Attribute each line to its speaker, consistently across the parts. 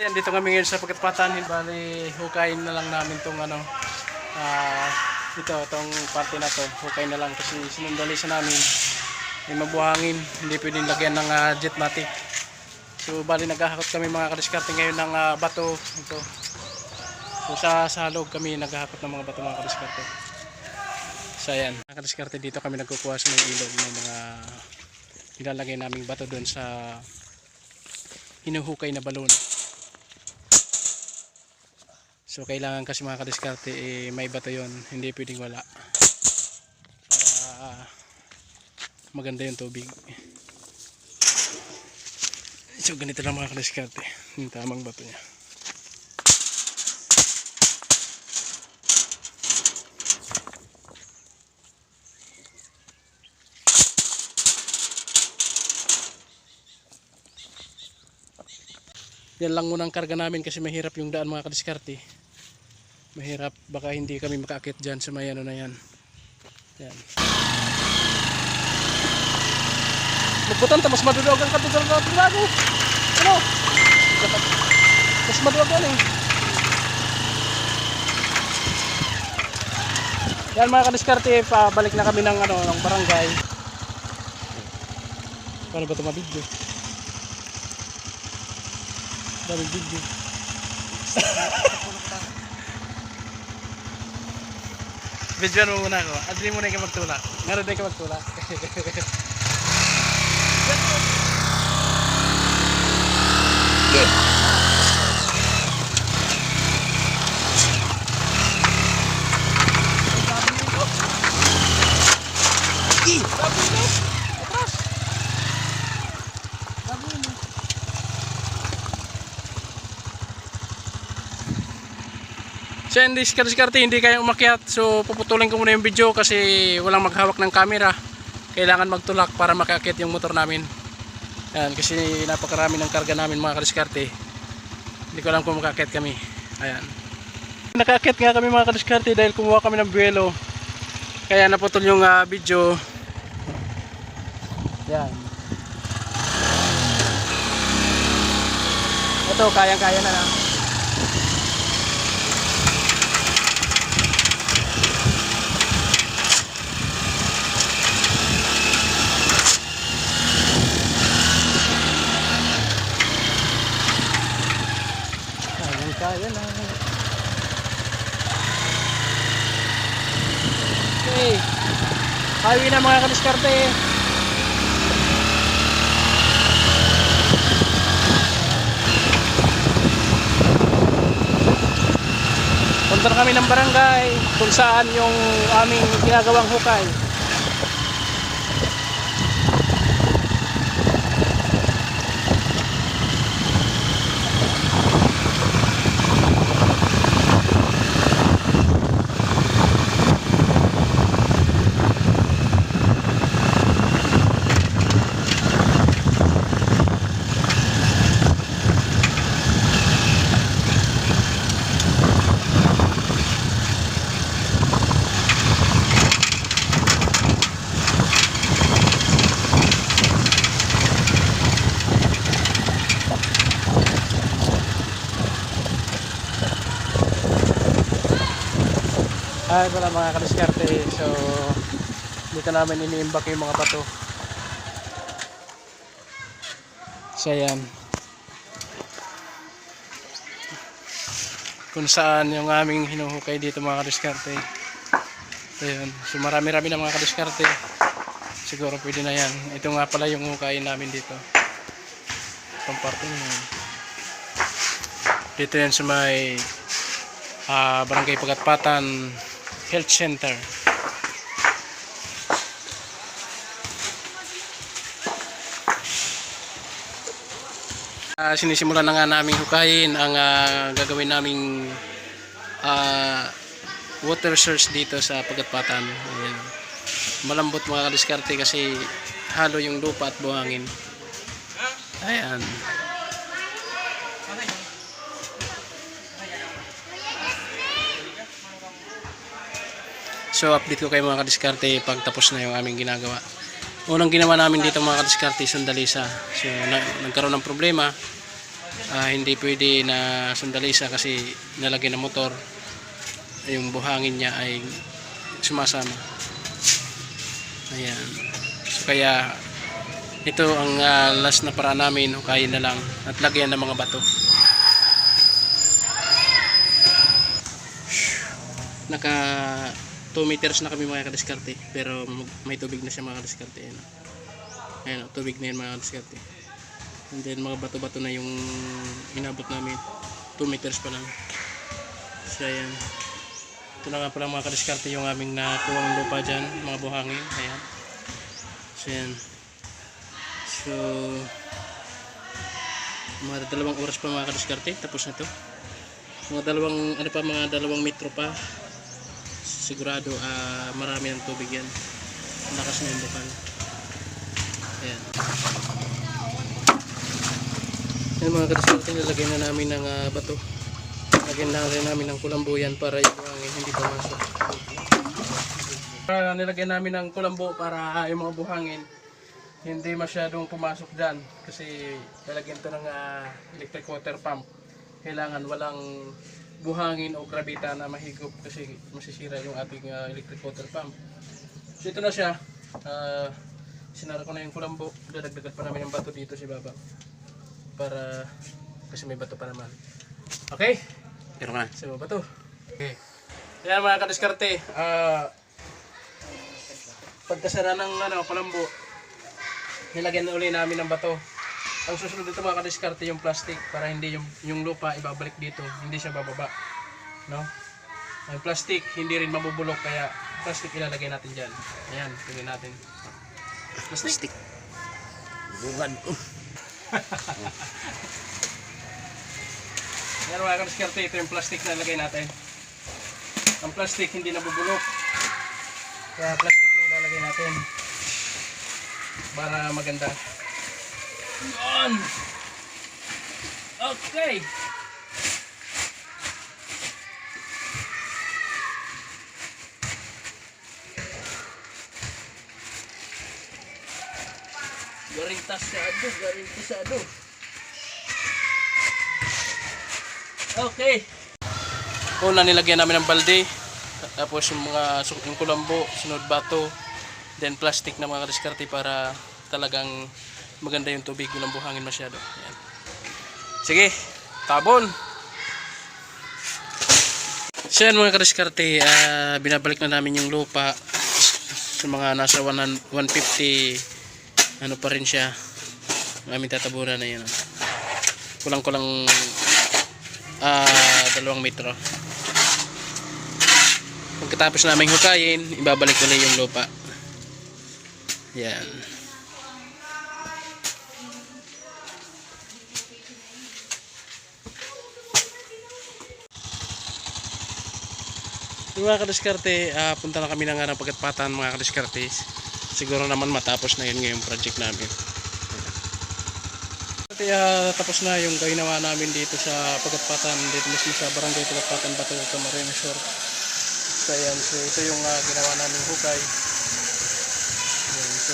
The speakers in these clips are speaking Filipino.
Speaker 1: Yan, dito kami ngayon sa Pagkatpatan. Bali, hukayin na lang namin itong itong parte na to. Hukay na lang kasi sinundali sa namin. May mabuhangin, hindi pwedeng lagyan ng jetmatic. So bali naghahakot kami mga kadiskarte ngayon ng bato. Ito. So sa loob kami naghahakot ng mga bato mga kadiskarte. So ayan, mga kadiskarte, dito kami nagkukuha sa mga ilog ng mga nilalagay naming bato doon sa hinuhukay na balon. So kailangan kasi mga kadiskarte may bato yon, hindi pwedeng wala para maganda yung tubig. So ganito lang mga kadiskarte, yung tamang bato nya. Yan lang muna ang karga namin kasi mahirap yung daan mga kadiskarte. Mahirap, baka hindi kami makaakit dyan sa may ano na yan. Yan. Magputan ta, mas madudugan ka doon sa bago. Ano? Mas madudugan eh. Yan mga kadiskarte, pabalik na kami ng barangay. Paano ba ito mabidyo? Daming video. Videoan mo muna ako. Adli muna kayo magtula. Ngayon din kayo magtula. So hindi diskarte, hindi kaya umakyat. So puputulin ko muna yung video kasi walang maghawak ng camera. Kailangan magtulak para makaakyat yung motor namin. Ayan, kasi napakarami ng karga namin mga kadiskarte. Hindi ko alam kung makaakyat kami. Ayan. Nakaakyat nga kami mga kadiskarte dahil kumuha kami ng buwelo. Kaya naputol yung video. Ayan. Ito, kayang-kaya na lang. Kaya na. Okay. Highway na mga kadiskarte. Punta na kami ng barangay kung saan yung aming ginagawang hukay. Ay wala mga kadiskarte. So dito namin iniimbak yung mga bato. So ayan, kung saan yung aming hinuhukay dito mga kadiskarte. So ayan, so marami-rami na mga kadiskarte. Siguro pwede na yan. Ito nga pala yung hukayin namin dito. Itong parte nyo. Dito yan sa may Barangay Pagkatpatan Health Center. Sinisimulan na nga naming hukayin ang gagawin naming water source dito sa Pagkatpatan. Ayan. Malambot mga kadiskarte kasi halo yung lupa at buhangin. Ayan. So update ko kayo mga kadiskarte pag tapos na yung aming ginagawa. Unang ginawa namin dito mga kadiskarte, sandalisa. So nagkaroon ng problema. Hindi pwede na sundalisa kasi nalagyan ng motor, yung buhangin niya ay sumasama. Ayan. So kaya ito ang last na paraan namin, hukayin na lang at lagyan ng mga bato. Naka 2 meters na kami mga kadiskarte, pero may tubig na siya mga kadiskarte. Ayan, tubig na yan mga kadiskarte. And then mga bato-bato na yung inabot namin, 2 meters pa lang. So ayan, ito na nga pala mga kadiskarte yung aming nakuwang lupa dyan, mga buhangin. Ayan. So ayan, so mga 2 oras pa mga kadiskarte, tapos na to. Mga dalawang metro pa, sigurado marami ng tubig yan. Lakas na yung bukal. Ayan. Ayan mga kadiskarte, nilagay na namin ng bato. Lagyan na rin namin ng kulambo yan para yung buhangin hindi pumasok. Nilagyan namin ng kulambo para yung mga buhangin hindi masyadong pumasok dyan. Kasi lalagyan ito ng electric water pump. Kailangan walang buhangin o grabita na mahigop kasi masisira yung ating electric water pump. So ito na siya. Sinara ko na yung kulambo. Dadagdagan pa namin yung bato dito si Baba. Para kasi may bato pa naman. Okay? Pero nga. So bato. Okay. Yan mga kadiskarte. Pagkasara ng kulambo, nilagyan na uli namin ng bato. Ang susunod dito mga kadiskarte yung plastic para hindi yung lupa ibabalik dito, hindi siya bababa, no? Ang plastic hindi rin mabubulok kaya plastic ilalagay natin diyan. Ayan, tingnan natin. Plastic. Bungan. Yan mga kadiskarte, ito yung plastic na ilagay natin. Ang plastic hindi nabubulok. Kaya plastic yung ilalagay natin para maganda. On. Okay. Garing tasado. Okay. Una nilagyan namin ng balde, tapos yung kulambo, sunod bato, then plastic na mga kadiskarte para talagang maganda yung tubig, walang buhangin masyado. Ayan. Sige, tabon. So yan mga kadiskarte, binabalik na namin yung lupa sa mga nasa 150, ano pa rin siya, aming tatabunan na yun. Kulang-kulang 2 metro. Pagkatapos namin hukayin, ibabalik ulit yung lupa. Yan. Mga kadiskarte, punta na kami ng Pagatpatan mga kadiskarte. Siguro naman matapos na yun ngayong project namin. Tapos na yung ginawa namin dito sa Pagatpatan, dito mismo sa Barangay Pagatpatan, Bato, Camarines Sur. So ayan, so ito yung ginawa namin hukay. Ayan, so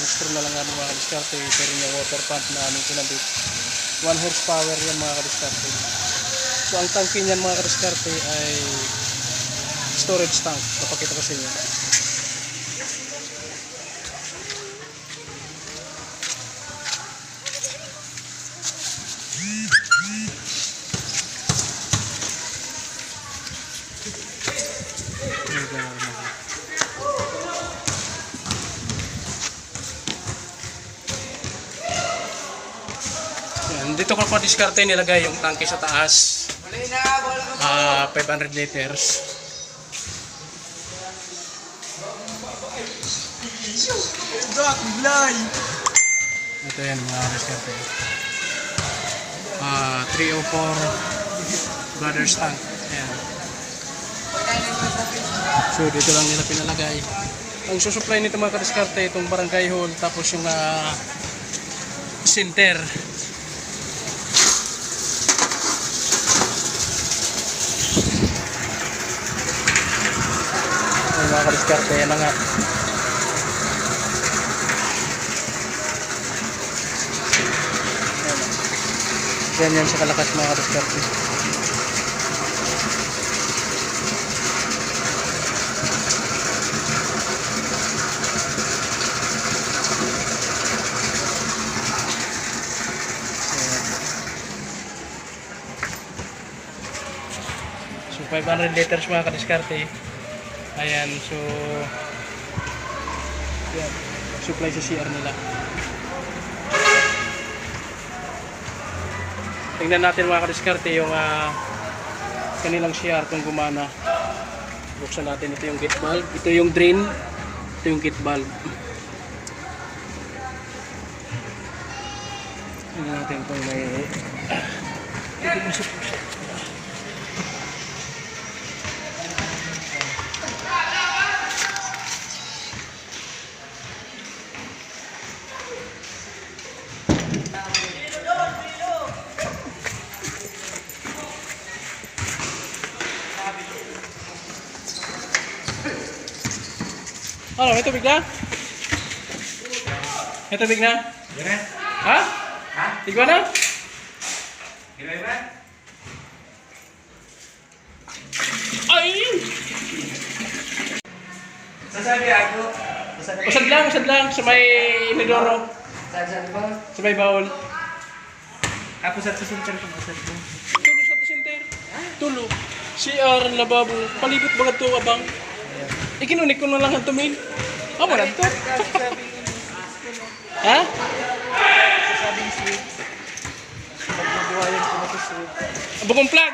Speaker 1: install na lang namin mga kadiskarte. Ito rin yung water pump na aming kinabit. 1 horsepower yan mga kadiskarte. So ang tangke niyan mga kadiskarte ay storage tank. Papakita ko sa inyo. Dito ko pa diskarte nilagay yung tangke sa taas. 500 liters. Ito yan mga diskarte. 304 brothers tank. Ayan. So dito lang nila pinalagay. Ang susupply nito mga kadiskarte itong barangay hall, tapos yung center. Mga kadiskarte, yan na nga. Ganyan sa kalakas mga kadiskarte. So 500 liters mga kadiskarte. Ayan, so yan, supply sa CR nila. Tingnan natin mga kadiskarte yung kanilang CR kung gumana. Buksan natin, ito yung gate valve, ito yung drain, ito yung gate valve. Tingnan natin kung may ano, may tubig na? May tubig na? Ha?
Speaker 2: Ha?
Speaker 1: Tigwa na?
Speaker 2: Gilay ba?
Speaker 1: Ay!
Speaker 2: Sasabi ako.
Speaker 1: Usad lang sa may inidoro.
Speaker 2: Sasabi ba?
Speaker 1: Sa may bawol.
Speaker 2: Ako sa susunod ko masad mo.
Speaker 1: Tulo sa to center. Tulo. CR, lababo. Palibot ba ito abang? Ikinunik ko na lang ang tumin. Amo na ito. Ha?
Speaker 2: Sasabing sweet. Pagbubuhayan ko na to sweet.
Speaker 1: Bukong plug.